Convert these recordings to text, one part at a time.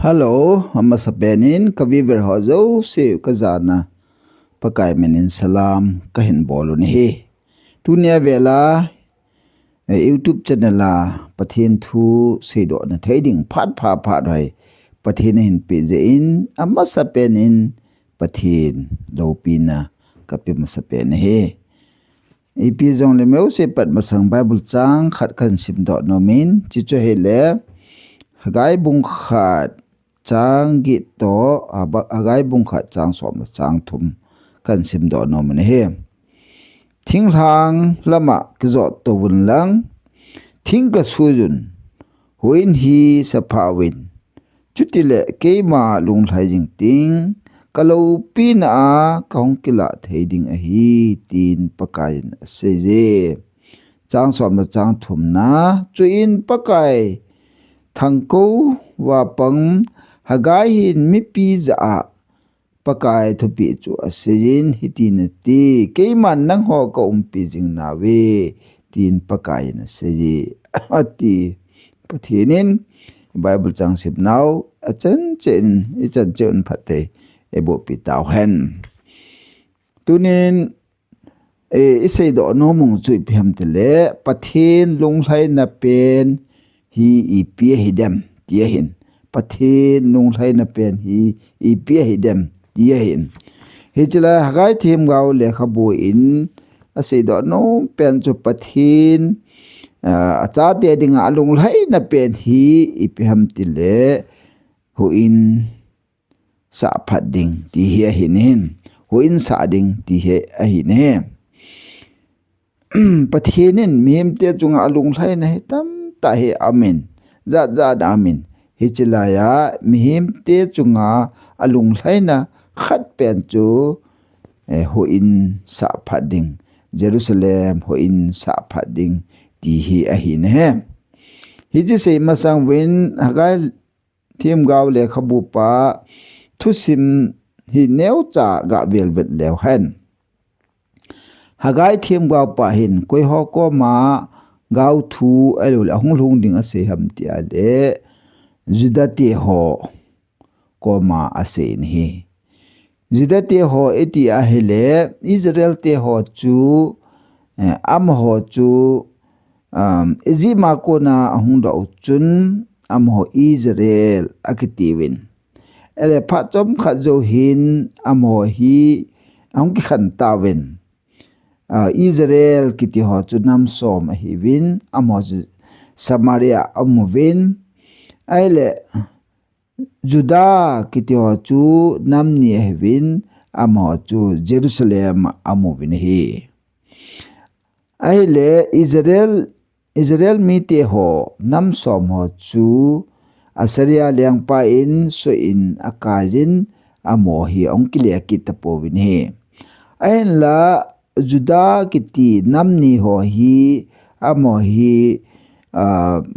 Hello, amasabenin kaviver hozo se kazana pakai menin salam kahin bolu ni he. Dunia vela YouTube channel la pathin thu se do na thading phat hai pathin hin pe je in amasabenin pathin lopina kapi masapen he. Ipi zong le meu se pat masang Bible chang khat kan sim do no min chi cho he le hagai bung khat chang gi to agai bung khat chang som la chang thum kan sim do no man he thing thang lama ki zo to bun lang thing ka sujun huin hi sapawin chutile ke ma lung thai jing ting kalau pin a kaung kila thading a hi tin pakain se je chang som la chang thum na chuin pakai thangko wa pang hagai hin mi pi za pakai thupi chu asin hitin ti keiman nang ho ko pi jing na we tin pakai na se ati pathinin Bible chang sip now a chen chen phate ebo pi taw hen tunin isei do no mung chui phiam te le pathin lung sai na pen hi ipia hidam tia hin pathin lung lai na pen hi ipia hidam tia hin hichla hagai thim gaw le khabu in ase do no pen chu pathin acha te dinga lung lai na pen hi ipiham tile hu in sa phading ti hi hin hu in sa ding ti he a hin he pathinin mim te chunga lung lai na tam ta he amen za amin hichilaya mihim te chunga alung thaina khat pen chu ho in sa phading Jerusalem ho in sa phading ti hi a hin he hiji se masang win hagai thim gaw le khabu pa thusim hi neu cha ga velvet lew hen hagai thim gaw pa hin koi ho ko ma gaw thu alul ahung lung ding ase ham ti ale judati ho koma ase ni judati ho eti a hele Israel te ho chu am ho chu ezima ko na hungda uchun am ho Israel akitivin ele pha chom kha zo hin am ho hi ang ki khan tawin Israel kiti ho chu nam som hi win am ho Samaria amovin aile Juda kiti ho chu namni hevin amo chu Jerusalem amovin hi aile Israel mi te ho nam som ho chu Asaria liang pa in so in akajin amo hi ongkile kitapovin hi ain la Juda kiti namni ho hi amo hi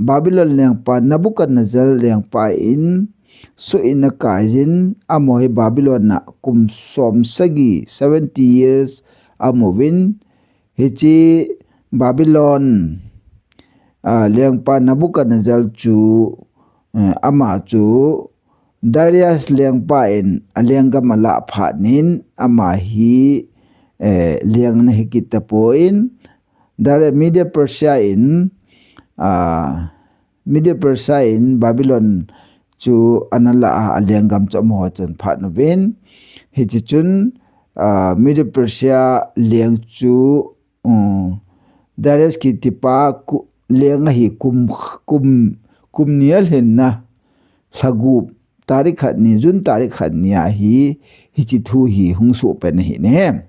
Babylon liang pa Nabucodonosor liang pa in so in a kajin amo hi Babylon na kum som sagi 70 years amovin hichi Babylon liang pa Nabucodonosor chu ama chu Darius liang pa in liang gamala phanin ama hi liang na hikita po in Darius Media Persia in Babylon chu anala aliangam cho mo chen phat no bin hichichun Media Persia liang chu Darius ki tipa liang hi kum nial hin na sagu tarikh ni jun tarikh ni hi hichithu hi hungsu pen hi ne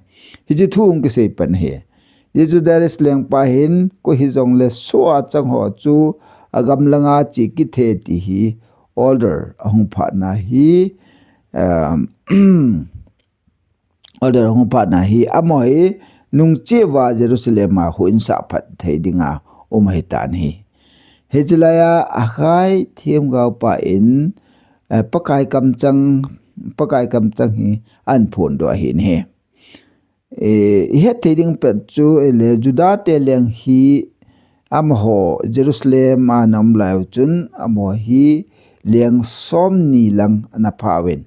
hichithu ung ke sei pen he Yesu Darius liang pa hin ko hi jong le so a chang ho chu agam langa chi ki the ti hi order ahung pha na hi order ahung pha na hi amoi nung che wa Jerusalem a hu in sa phat thei dinga umai tan hi hejlaya akhai thiem gaw pa in pakai kam chang hi an phon do hin he he theding pet chu ele Juda te leng hi am ho Jerusalem anam lai chun am ho hi liang som ni lang ana phawen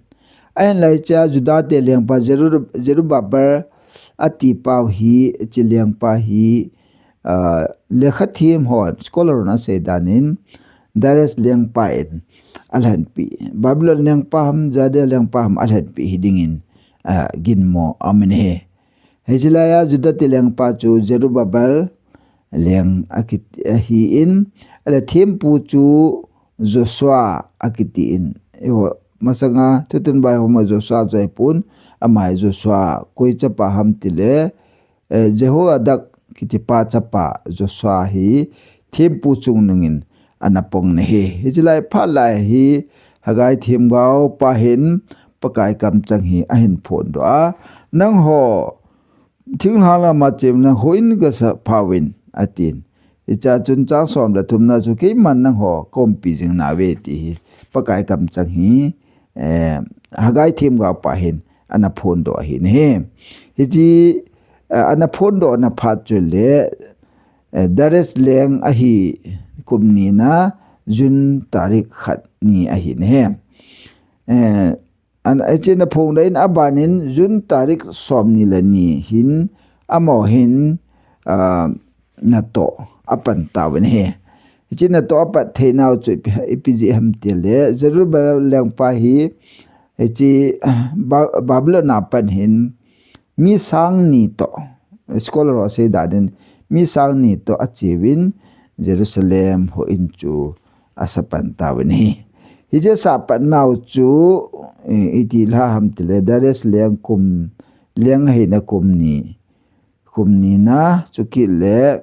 ain lai cha juda te liang pa Zerubbabel ati pau hi chi liang pa hi lekha thim hon scholar na se danin Darius liang pa en alhan pi Babylon liang pa ham jade liang pa ham alhan pi hidingin ginmo amen he Hezilaya juda te liang pa chu Zerubbabel liang akit hi in ala thim pu chu Joshua akiti in masanga tutun bai homa Joshua jaipun amai Joshua koi chapa ham tile Jehoadak kiti pa chapa Joshua hi thim pu chung nungin anapong ne hi hijilai phalai hi hagai thim gao pa hin pakai kam chang hi ahin phon do a nang ho thing hala ma chem na hoin ga sa phawin atin icha chun cha som da thumna chu ke man nang ho kom pi jing na ve ti pakai kam chang hi hagai thim ga pa hin ana phon do hi ne hiji ana phon do na phat chu le Darius leng a hi kumni na jun tarik khat ni a hi ne an achina phong dain abanin jun tarik som ni la ni hin amo hin na to apan tawen he china to apat theinaw chu ipg ham tele Zerubbabel leng pa hi chi Babylon apan hin mi sang ni to scholar say daden mi sang ni to achiwin Jerusalem ho inchu asapan tawen he hije sapan naw chu itilha ham tele Darius leng kum leng he na kumni na chuki le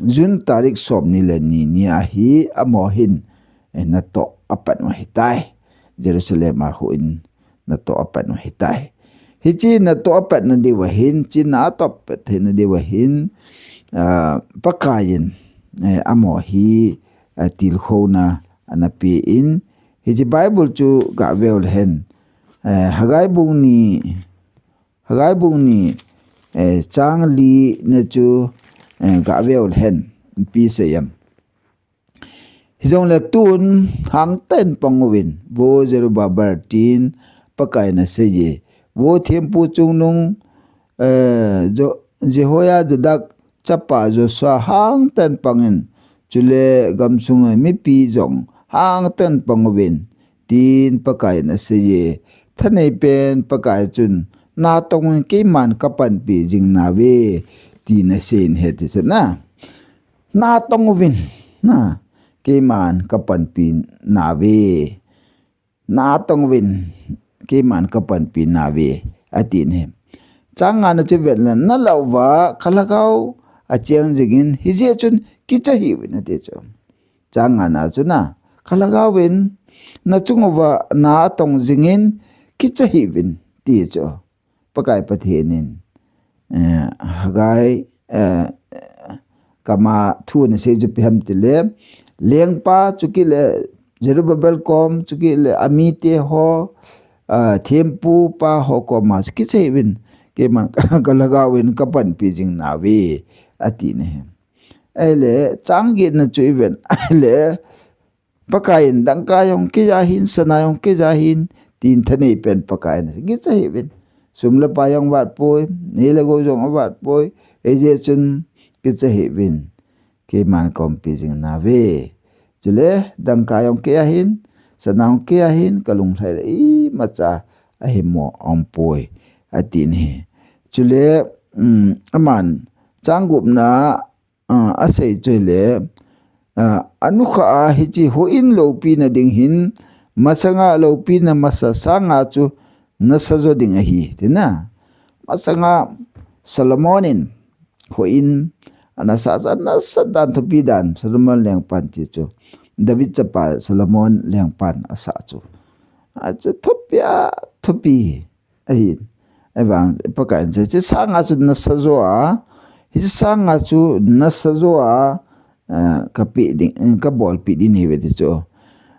jun tarik som ni le ni a hi amohin na to apan wa hitai Jerusalem a hu in na to apan wa hitai hichi na to apan na di wa hin chi na to pat na di wa hin pakayin amo hi til khona anapi in hiji Bible chu ga vel hen hagai bung ni chang li na chu ga vel hen pi se yam hizong le tun hang ten pangwin wo Zerubbabel tin pakai na se ye wo thempu chung nung Jehoiadak chapa Joshua hang ten pangin chule gamsung mi pi jong hang ten pangwin tin pakai na se ye thanei pen pakai chun na tong ke man kapan pi jing na we ti na sen he ti na tong win na ke man kapan pi na we na tong win ke man kapan pi na we atin he changa na che vel na lawa khalagau a cheng jigin hije chun ki chahi win te cho changa na chu na khalagau win na chungwa na tong jingin ki chahi win ti cho pakai pathenin hagai kama thu ne se ju phem tile lengpa chukile Zerubbabel kom chukile amite ho thempu pa ho ko ma ki chewin ke man ka lagawin kapan pijing nawi ati ne ele changge na chuiven ele pakain dangkayong kijahin sanayong kijahin tin thane pen pakain gi chewin sumla payang wat poi nila go jong wat poi eje chun ki chewin ke man kom pijing nawi chule dangkayong kijahin sanang kijahin kalung thai i macha ahimo ompoi atin he chule aman changup na asei chule anukha hichi hoin lopi na ding hin masanga lopi na masasanga chu nasazo ding hi tina masanga Solomonin hoin anasa nasadan thupidan Solomon leng panti chu David chapa Solomon leng pan asa chu achu thupi ai evang pakai je sanga chu nasazo a hi sanga chu nasazo a kapi ding ka bol pi din he ve chu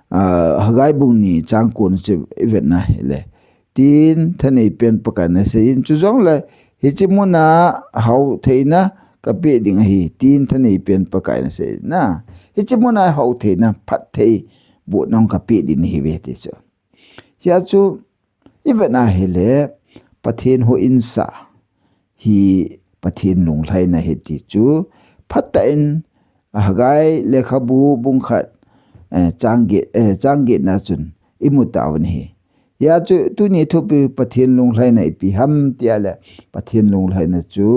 hagai bung ni changkon che event na hele tin thane pen pakana se in chu jong la hi chimuna hau theina kapi ding hi tin thane pen pakana se na hi chimuna hau theina phat thei bu nong kapi din hi ve ti chu ya chu ivena hele pathin ho insa hi pathin lung hlai na he ti chu phatta in hagai lekhabu bungkhat changge na chun imutawn hi ya chu tu ni thupi pathin lung hlai na ipi ham tiala pathin lung hlai na chu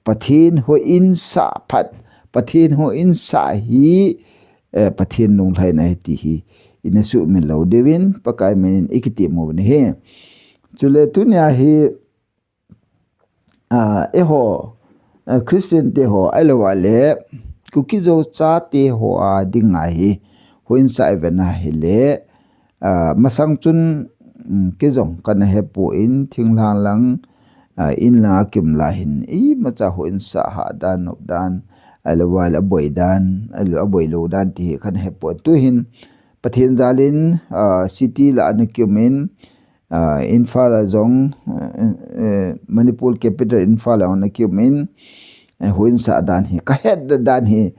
pathin ho insa phat pathin ho insa hi pathin lung hlai na ti hi ina su min lo devin pakai men ikiti mo ne he chule tunya hi eho Christian te ho alwale kukizo cha te ho a dinga hi hoin sa evena hele masang chun ke jong kan he po in thinglang lang in la kim la hin I macha hoin sa ha dan no dan alwal aboy dan aboy lo dan ti kan he po tu hin pathin zalin city la an kyumin infala zong Manipur capital infala on kyumin huin sa dan hi ka head dan hi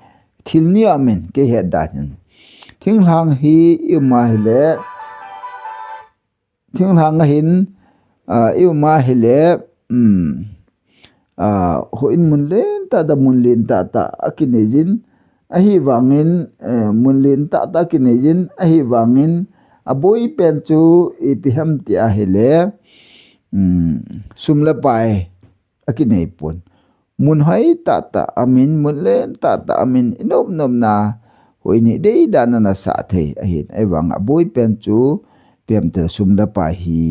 thilni amen ke head dan thinglang hi ima hele thinglang hin ima hele huin munlen ta da munlen ta akinejin ahi wangin munlen ta kinejin ahi wangin aboi pen chu ipiham ti ahele sumla pai akinei pon mun hai ta amin munlen ta amin inom nom na hoini dei dana na sa the ahin aiwang aboi pen chu pem ter sumla pai hi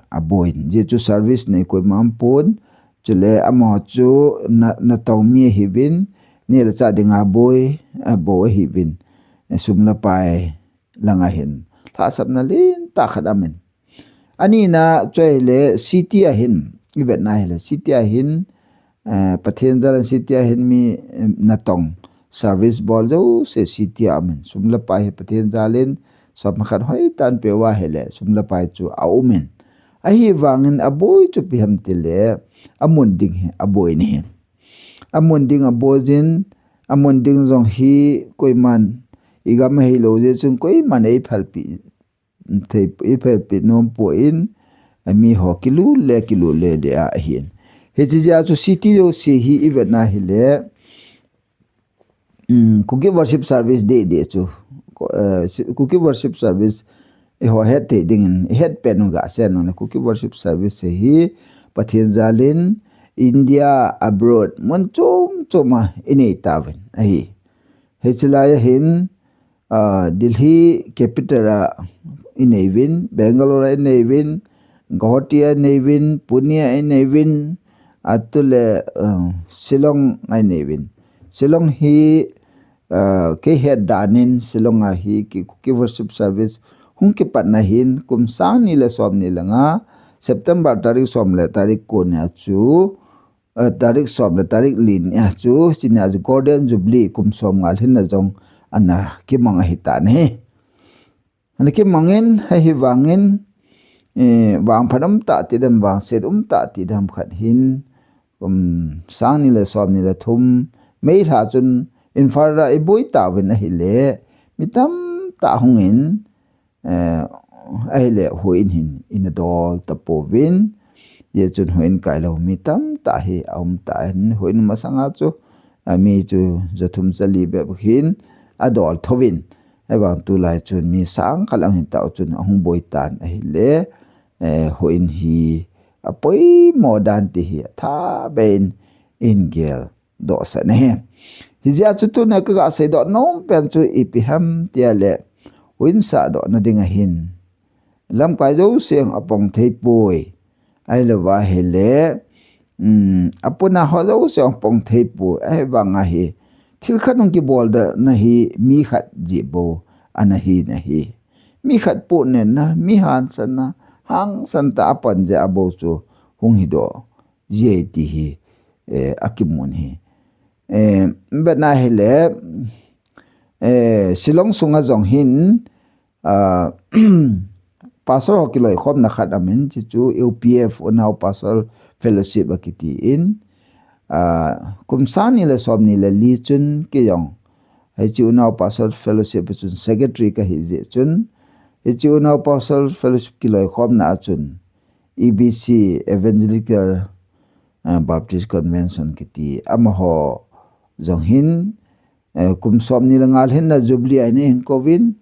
aboi je chu service nei koi mampon chule amo chu na tawmi hibin ni la cha dinga boy abo hibin sumla pai langa hin tha sabna lin ta khadamen ani na choile city ahin ibet na hele city ahin pathen jalan city ahin mi natong service bol jo se city amen sumla pai pathen jalin sob makhat hoi tan pe wa hele sumla pai chu aumen ahi wangin aboi chu pi ham tile amun ding he aboi ni amun ding abojin amun ding jong hi koiman igam hei lo je chung koi manei phalpi thei phalpi nom po in ami ho kilu le de a hin he ji ja chu city jo si hi event na hi le cookie worship service de chu cookie worship service ho het te ding het penu ga se no cookie worship service se hi pathen jalin India abroad mon choma inei tawen ai hechlaya hin Delhi capital inevin Bangalore inevin Guwahati inevin Pune inevin atule Shillong inevin Shillong hi ke head danin Shillong hi ki worship service hung ke patna hin kum sang ni le som ni langa September tarik som le tarik ko nya chu tarik som le tarik lin ya chu sinya ju golden jubilee kum som ngal hin na jong ana ki manga hita ne ana ki mangin hi wangin wang phadam ta ti dam wang set ta ti dam khat hin sang ni le som ni le thum mei tha chun infara e boi ta wen hi le mitam ta hungin ai le huin hin in dol ta povin ye chun huin kai lo mitam ta hi ta hin huin masanga chu ami chu jathum chali be hin adol thovin ebang tu lai chun mi sang khalang hin ta chun ahung boi tan ai le huin hi apoi modan ti hi tha ben ingel do sa ne hi ja chu tu na ka se do nom pen chu ipiham tiale huin sa do na dinga hin lam kai jo seng apong thei poi ai le wa hele apuna ho jo seng pong thei pu ai wanga hi thil khanung ki bol da na hi mi khat ji bo ana hi na hi mi khat pu ne na mi han san na hang san ta apan ja abo chu hung hi do je ti hi akimun hi ba na hele Shillong sunga jong hin pastor hokiloi khom na khat amen chi chu UPF onau pastor fellowship akiti in kumsani le somni le li chun ke yong hai chu nau pastor fellowship chun secretary ka hi je chun hi chu nau pastor fellowship ki loi khom na chun EBC Evangelical Baptist Convention kiti amaho jong hin kum som ni langal hin na jubli ai ni kovin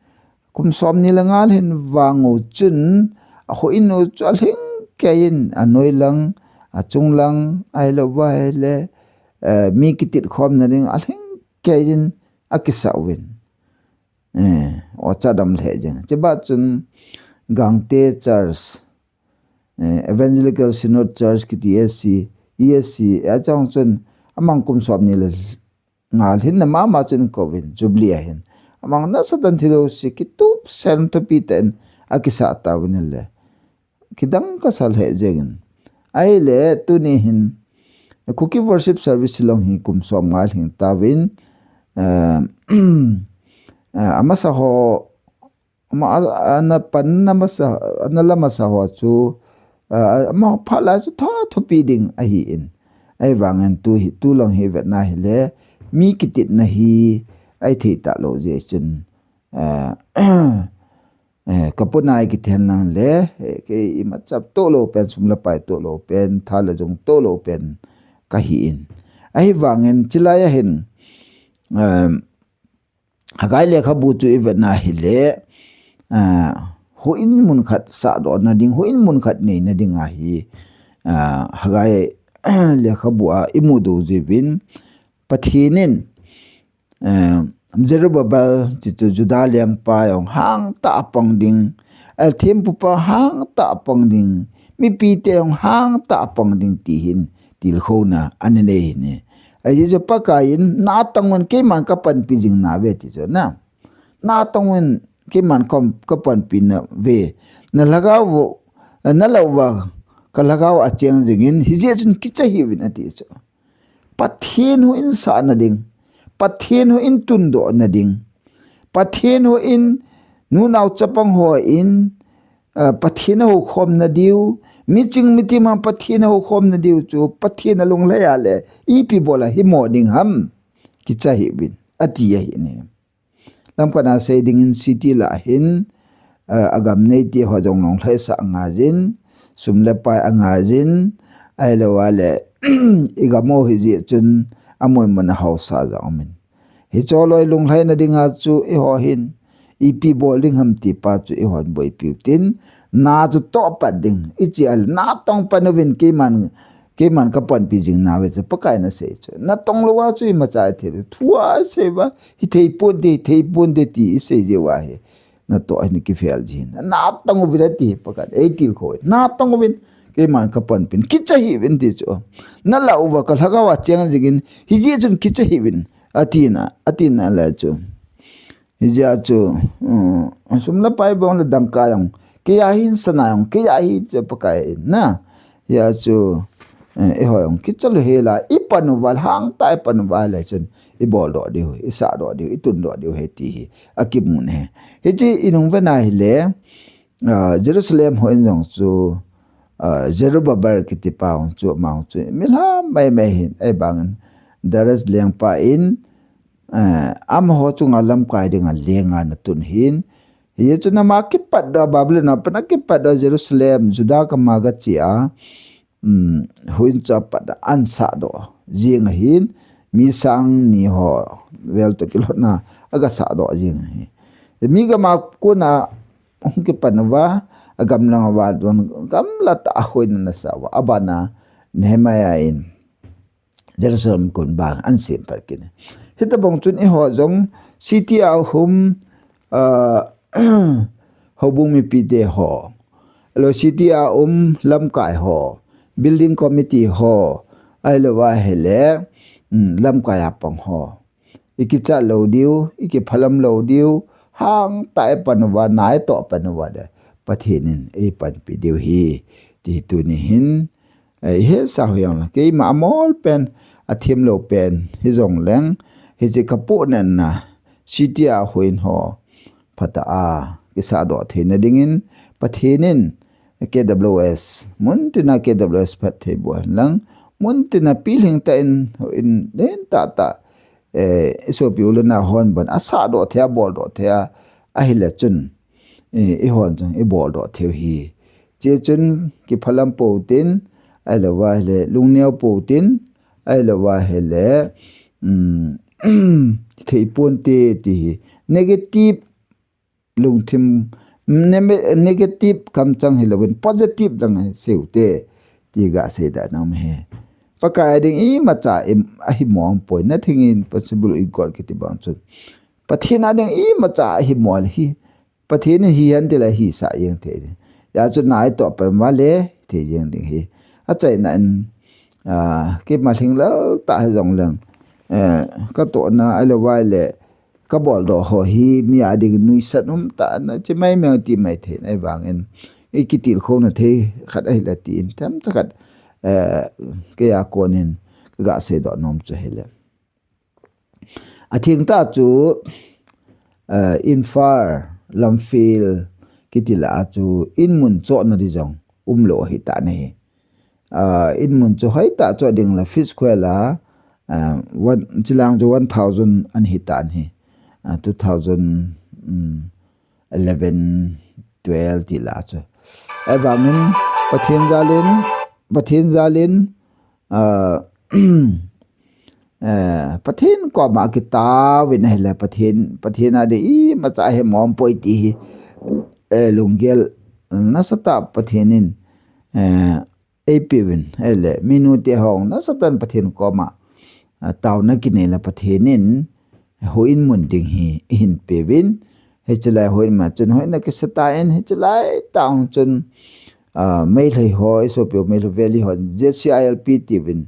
kum som ni langal hin wangu chun a ho inu chal hing kain anoi lang achung lang ai lo wa le mi kitit khom na ding al hing kain akisa win o chadam le jeng cheba chun gangte church Evangelical Synod Church kiti ESC achang chun amang kum som ni le ngal hin na ma chun kovin jubli hin amang na satan thilo si kitup sen to piten akisa tawin le kidang kasal he jegen ai le tu ni hin cookie worship service long hi kum som ngal hin tawin amasa ho ma ana pan na masa ana lama sa ho chu ma phala chu tha thopi ding a hi in ai wangen tu hi tu long hi vet na hi le mi kitit na hi ai thi ta lo je chun kapunai ki then lang le ke ima chap to lo pen sum la pai to lo pen thala jong to lo pen ka hi in ai wangen chilaya hin agai le khabu chu i vet na hi le ho in mun khat sa do na ding ho in mun khat nei na ding a hi hagai le khabu a imu do je bin pathinin Zerubbabel chitu juda liang pa yong hang ta pong ding al thim pu pa hang ta pong ding mi pi te yong hang ta pong ding ti hin til khona anene ne ai je pa kain na tangwan ke man ka pan pi jing na ve ti jo na tangwan ke man kom ka pan pi na ve na lagaw na lawa ka lagaw a cheng jingin hi je chun ki cha hi win ati cho pathin hu insan na ding pathin ho in tundo na ding pathin ho in nu naw chapang ho in pathin ho khom na diu miching miti ma pathin ho khom na diu chu pathin alung la ya le ipi bola hi mo ding ham ki cha hi bin ati ya hi ne lam kana se ding in city la hin agam nei ti ho jong nong thlai sa nga jin sum le pa anga jin ai lo wale igamo hi ji chun amon man hausa za amen hi choloi lung hai na dinga chu i ho hin ipi bowling ham ti pa chu i hon boi piutin na chu to pa ding i chial na tong panovin ke man ka pan pi jing na we chu pakai na se chu na tong lo wa chu i ma cha the thua se ba hi thei pon de ti se je wa he na to ai ni ki fel jin na tong vi ti pakai ei til khoi na tong vin ke man ka pan pin kicha hi vin ti chu na la uwa ka lagawa cheng jigin hi je chun kicha hi vin atina la chu hi ja chu sumla pai bong la dang ka yang ke ya hin sana yang ke ya hi chu pakai na ya chu e ho yang kicha lo he la i panu wal hang tai panu wal la chun i bol do di i sa do di i tun do di he ti akim mun he hi chi inung va na hi le Jerusalem ho in jong chu Zerubbabel kiti paung chu maung chu milha mai hin ai bangan daras leng pa in am ho chu ngalam kai ding lenga na tun hin ye chu na ma ki pat da Babylon na pa ki pat da Jerusalem Juda ka maga chi a huin cha pat an sa do jing hin mi sang ni ho wel to kilo na aga sa do jing mi ga ma ko na ki panwa agam lang wa don gam la ta hoin na sa wa abana Nehemiah in Jerusalem kun bang an sim par kin hita bong chun e ho jong city a hum hobung mi pi de ho lo city a lam kai ho building committee ho ai lo wa hele lam kai apang ho ikicha lo diu iki phalam lo diu hang tai panwa nai to panwa de pathinin e pan pi diu hi ti tu ni hin he sa hoyang ke ma mol pen athim lo pen hi jong leng hi je kapu nen na sitia hoin ho phata a ki sa do thina dingin pathinin KWS muntina KWS pathe bo lang muntina piling ta in nen ta so piu na hon ban asa do thea bol do thea a hi le chun hon chung bol do theu hi che chun ki phalam po tin ai lo wa le lungneu po tin ai lo wa hele thei pon te ti negative lungthim negative kam chang hilawin positive dang seute ti ga se da nam he pakai ding I macha a hi mong point nothing in possible I got ki ti bang chu pathina ding I macha hi mol hi pathina hi han de la hi sa yeng te ya chu nai to per ma le te yeng ding hi a chai na ke ma thing la ta jong lang ka to na ai lo wai le ka bol do ho hi mi ading nui sanum ta na che mai me ti mai the nai wangin I kitil kho na the khat ai la ti in tam ta khat ke ya konin ga se do nom chu hele a thing ta chu infar lamfil kitila chu in mun cho na di jong lo hi ta nei in mun cho hai ta cho ding la fish kwela one chilang jo 1000 an hi ta ni 2011 12 ti la cho eba min pathin jalin pathin ko ma ki ta win hele pathin ade I macha he mom poi ti lungel nasata pathinin apwin hele minute hong nasatan pathin ko ma taw na kinela pathinin hoin mun ding hi hin pewin hechlai hoin ma chun hoina ke satain hechlai taung chun mai thai hoi so pe mai valley hon JCILP tivin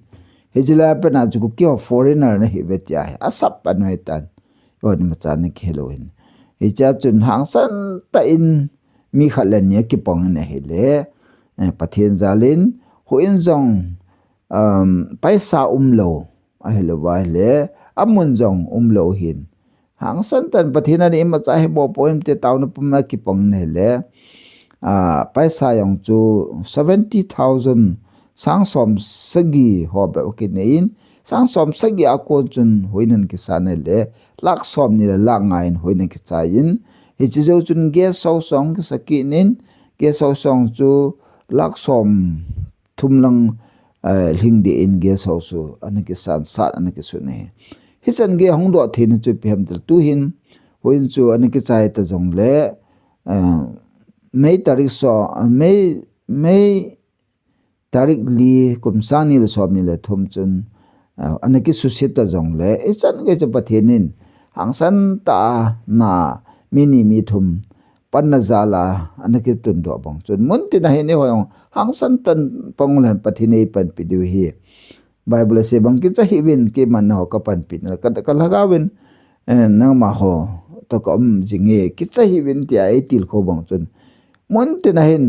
hechlai pa na chu ki foreigner na hi betia asap anoi tan hon ma chan ni kheloin hecha chun hang san ta in mi khalan ne ki pong na hele pathen jalin hoin jong paisa lo a hele wa le amun jong lo hin hang san tan pathina ni ma cha he bo poem te taw na pum ki pong ne le paisa yang chu 70,000 sang som sagi ho ba ki nein sang som sagi a ko chun hoinan ki sa ne le lak som ni la ngain hoinan ki cha in hi chi jo chun ge so song ki saki nin ge so song chu lak som thumlang ling de in ge so su an ki san sat an ki su ne hisan ge hong do thin chu phem dal tu hin hoin chu an ki chai ta jong le mei tarik so mei tarik li kumsani le sob ni le thum chun an ki su sit ta jong le isan ge chu pathenin hangsan ta na mini mi thum panna zala an ki tun do bang chun mun ti na he ne hoyong hangsan tan ponglan pathine pan pidu hi Bible se bang ki chahi win ke man ho ka pan pin ka lagawin na ma ho to kom jinge ki chahi win ti ai til kho bang chun mon te na hen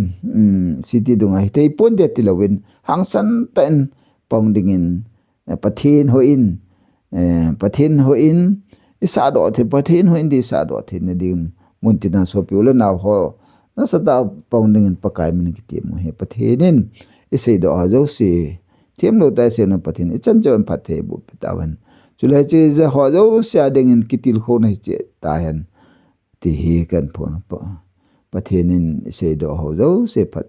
city dunga hi tei pon de tilawin hangsan tan pong dingin pathin ho in isa do the pathin ho in di sa do the ne dim mon ti na so piula na ho na sa ta pong dingin pakai min ki ti mo he pathinin isei do ha jo si thiam lo ta se na pathin ichan jon phathe bu pitawan chulai che za ho jo sia dingin kitil kho na che ta hen ti hi kan phon pa pathinin isei do ho jo se phat